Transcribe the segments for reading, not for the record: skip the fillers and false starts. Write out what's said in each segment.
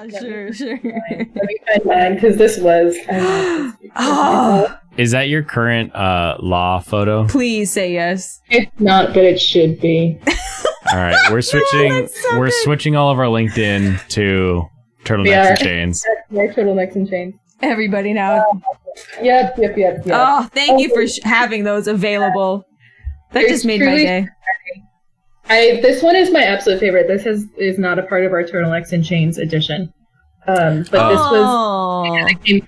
Yeah, sure. Let me find mine, because this was... Is that your current law photo? Please say yes. It's not, but it should be. All right, we're switching. We're switching all of our LinkedIn to turtlenecks and chains. More turtlenecks and chains. Everybody now. Yep. Oh, thank you for having those available. That just made my day. This one is my absolute favorite. This is not a part of our turtlenecks and chains edition. But this was.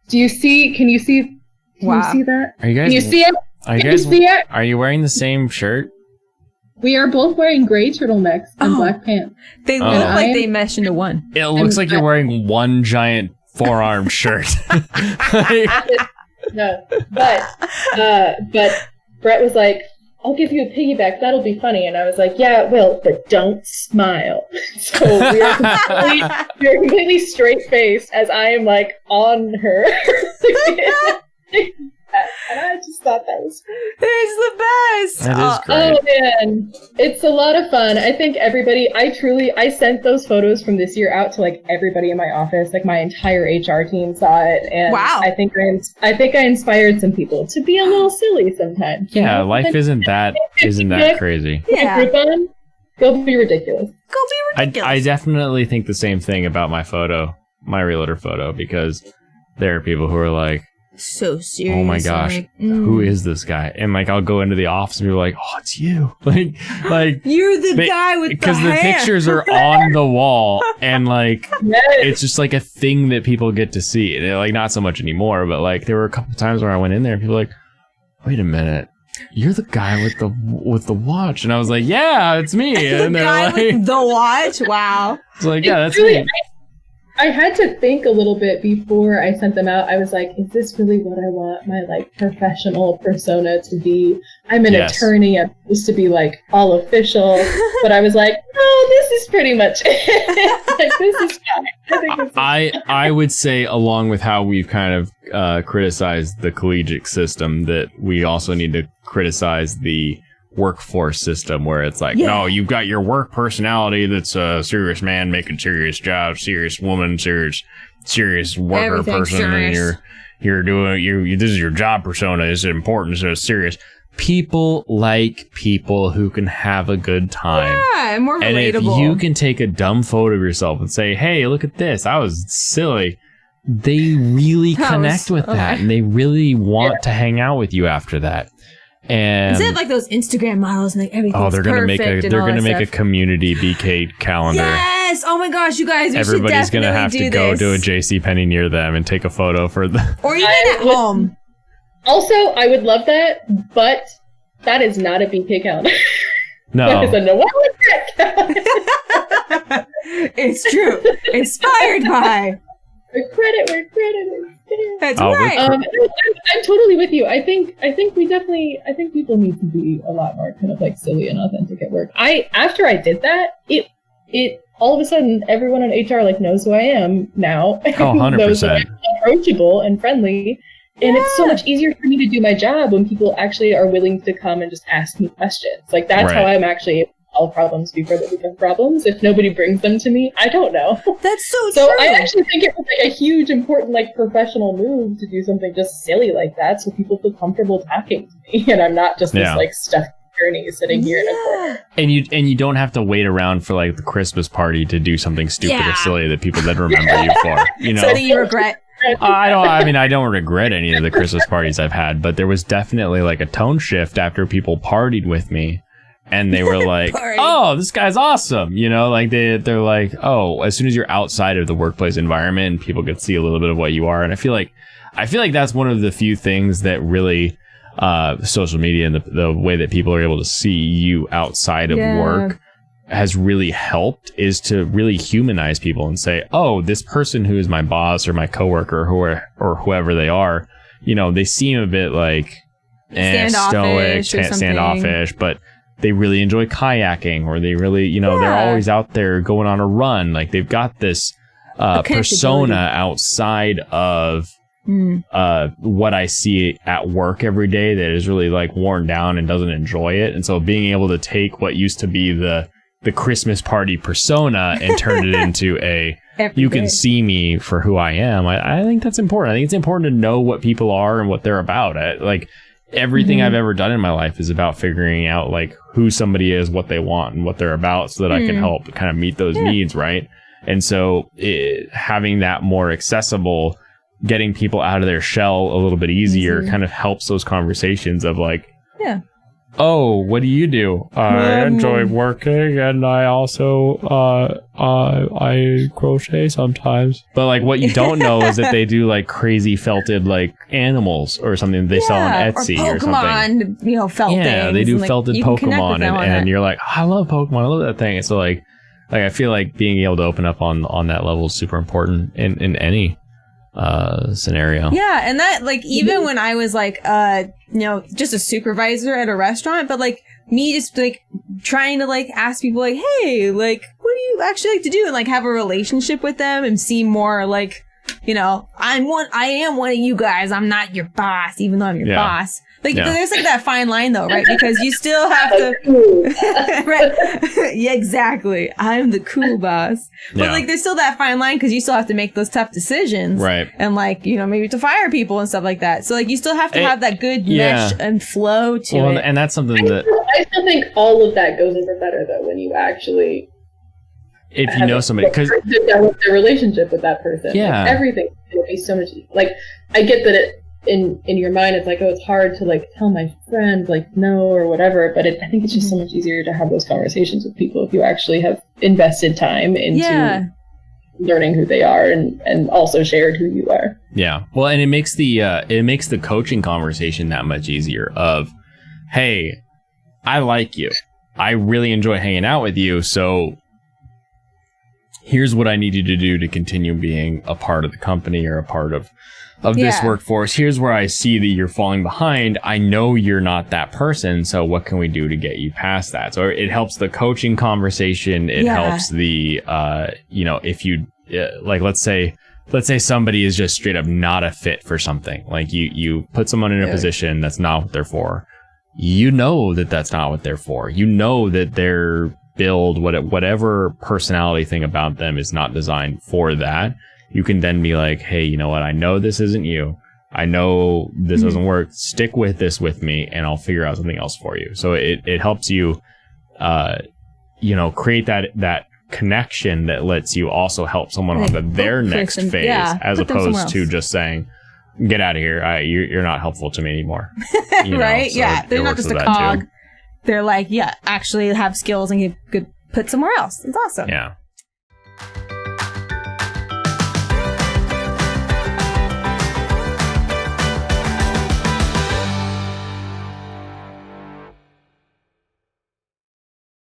Do you see? Can you see? Can you see that? Are you guys? Can you see it? Are you wearing the same shirt? We are both wearing gray turtlenex and black pants. They look like they mesh into one. It looks like you're wearing one giant four-armed shirt. No, but Brett was like, "I'll give you a piggyback. That'll be funny." And I was like, "Yeah, it will, but don't smile." So we are completely straight-faced as I am like on her. And I just thought that was great. It's the best. That is great. Oh man, it's a lot of fun. I think everybody. I sent those photos from this year out to like everybody in my office. Like my entire HR team saw it, and wow. I think I inspired some people to be a little silly sometimes. Yeah, life isn't that crazy. Yeah. Go be ridiculous. I definitely think the same thing about my realtor photo, because there are people who are like, so serious. Oh my gosh, who is this guy? And like, I'll go into the office and be like, "Oh, it's you!" Like you're the guy with the because the pictures are on the wall, and like it's just like a thing that people get to see. And like, not so much anymore, but like there were a couple of times where I went in there and people were like, "Wait a minute, you're the guy with the watch," and I was like, "Yeah, it's me." The and they're guy like, with the watch. Wow. It's like, yeah, that's me. I had to think a little bit before I sent them out. I was like, is this really what I want my like professional persona to be? I'm an attorney. I'm supposed to be like all official. But I was like, no, this is pretty much it. Like, this is fine. I think this is I would say, along with how we've kind of criticized the collegiate system, that we also need to criticize the workforce system, where it's like, no, you've got your work personality that's a serious man making serious jobs, serious woman, serious worker person, serious. And you're doing this is your job persona, is important, so it's serious. People like people who can have a good time. Yeah, more relatable. And if you can take a dumb photo of yourself and say, hey, look at this, I was silly, they really connect with that, and they really want to hang out with you after that. And instead of like those Instagram models and like everything's they're gonna make a community BK calendar. Yes! Oh my gosh, you guys, everybody's gonna have to go to a JCPenney near them and take a photo for the or even at home. Also, I would love that, but that is not a BK calendar. No. That is a Noel calendar. It's true. Inspired by. Where credit is. That's right. I'm totally with you. I think people need to be a lot more kind of like silly and authentic at work. After I did that, it all of a sudden everyone in HR like knows who I am now. 100%. Knows that I'm approachable and friendly. And it's so much easier for me to do my job when people actually are willing to come and just ask me questions. Like that's how I'm actually able to solve problems before they become problems. If nobody brings them to me, I don't know. That's so true. I actually think it was like a huge, important, like professional move to do something just silly like that, so people feel comfortable talking to me, and I'm not just this like stuffed attorney sitting here in a corner. And you don't have to wait around for like the Christmas party to do something stupid or silly that people then remember you for. You know, something you regret. I don't regret any of the Christmas parties I've had, but there was definitely like a tone shift after people partied with me. And they were like, oh, this guy's awesome. You know, like they're like, oh, as soon as you're outside of the workplace environment, people can see a little bit of what you are. And I feel like that's one of the few things that really social media and the way that people are able to see you outside of work has really helped, is to really humanize people and say, oh, this person who is my boss or my coworker or whoever they are, you know, they seem a bit like standoffish, but they really enjoy kayaking, or they really, you know, they're always out there going on a run. Like they've got this persona outside of what I see at work every day that is really like worn down and doesn't enjoy it. And so being able to take what used to be the the Christmas party persona and turned it into a you can see me for who I am. I think that's important. I think it's important to know what people are and what they're about. Like everything I've ever done in my life is about figuring out like who somebody is, what they want, and what they're about, so that I can help kind of meet those needs, right? And so having that more accessible, getting people out of their shell a little bit easier kind of helps those conversations of like, oh, what do you do? I enjoy working, and I also I crochet sometimes. But like what you don't know is that they do like crazy felted like animals or something they sell on Etsy or something. You know, felt things. Yeah, they do felted Pokemon, and you're like, oh, I love Pokemon, I love that thing. And so like I feel like being able to open up on that level is super important in any scenario. Yeah, and that like even when I was like you know, just a supervisor at a restaurant, but like me just like trying to like ask people like, hey, like what do you actually like to do, and like have a relationship with them and seem more like, you know, I am one of you guys. I'm not your boss, even though I'm your boss. Like there's like that fine line though, right? Because you still have to right. Yeah, exactly. I'm the cool boss. But like there's still that fine line because you still have to make those tough decisions. Right. And like, you know, maybe to fire people and stuff like that. So like you still have to have that good mesh and flow to it. And that's something that I still think all of that goes over better though when you actually if you know somebody, because develop a relationship with that person. Like, everything will be so much like I get that it in your mind it's like, oh, it's hard to like tell my friends like no or whatever, but I think it's just so much easier to have those conversations with people if you actually have invested time into learning who they are and also shared who you are. Yeah, well, and it makes the coaching conversation that much easier of, hey, I like you, I really enjoy hanging out with you, so here's what I need you to do to continue being a part of the company or a part of this workforce. Here's where I see that you're falling behind. I know you're not that person, so what can we do to get you past that? So it helps the coaching conversation. It helps the, you know, if you, like, let's say somebody is just straight up not a fit for something. Like you put someone in a position that's not what they're for. You know that that's not what they're for. You know that their build, whatever personality thing about them is not designed for that. You can then be like, hey, you know what? I know this isn't you. I know this doesn't work. Stick with this with me, and I'll figure out something else for you. So it helps you, you know, create that connection that lets you also help someone on their next phase, as opposed to just saying, get out of here. You're not helpful to me anymore. You right? So yeah. They're not just a cog. They're like, actually have skills and you could put somewhere else. It's awesome. Yeah.